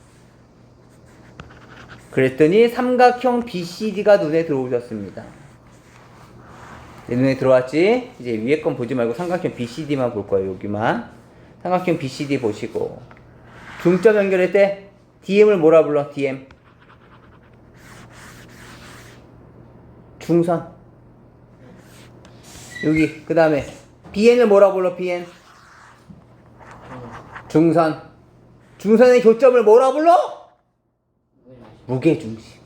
그랬더니 삼각형 BCD가 눈에 들어오셨습니다. 내 눈에 들어왔지? 이제 위에 건 보지 말고 삼각형 BCD만 볼 거예요. 여기만. 삼각형 BCD 보시고. 중점 연결할 때 DM을 뭐라 불러? DM. 중선. 여기 그 다음에 BN을 뭐라 불러? BN. 중선. 중선의 교점을 뭐라 불러? 무게중심.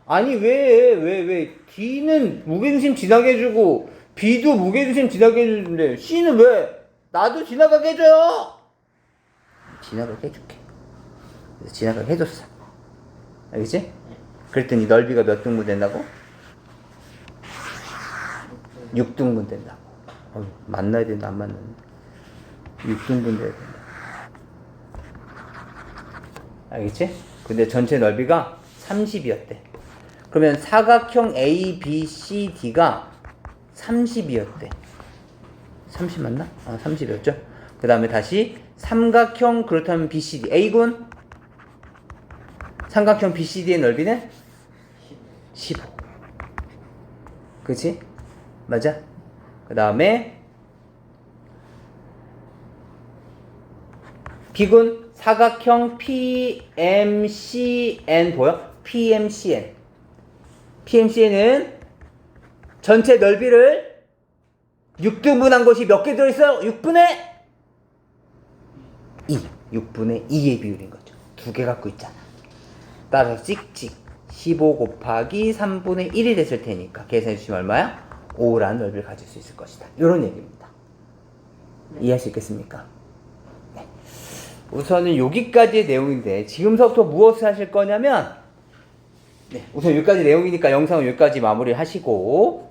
아니 왜 D는 무게중심 지나게 해주고 B도 무게중심 지나게 해주는데 C는 왜 나도 지나가게 해줘요? 지나가게 해줄게. 그래서 지나가게 해줬어. 알겠지? 그랬더니 넓이가 몇 등분 된다고? 6등분 된다고. 만나야 된다, 안 만나는데. 6등분 돼야 된다. 알겠지? 근데 전체 넓이가 30이었대. 그러면 사각형 ABCD가 30이었대. 30 맞나? 30이었죠? 그 다음에 다시 삼각형 그렇다면 BCD. A군 삼각형 BCD의 넓이는 15. 그치? 맞아? 그 다음에 B군 사각형 PMCN 보여? PMCN은 전체 넓이를 6등분한 것이 몇 개 들어있어요? 6분의 2. 6분의 2의 비율인 거죠. 두 개 갖고 있잖아. 따라서 찍찍 15 곱하기 3분의 1이 됐을 테니까 계산해 주시면 얼마야? 5라는 넓이를 가질 수 있을 것이다. 이런 얘기입니다. 이해할 수 있겠습니까? 네. 우선은 여기까지의 내용인데 지금서부터 무엇을 하실 거냐면 우선 여기까지 내용이니까 영상은 여기까지 마무리 하시고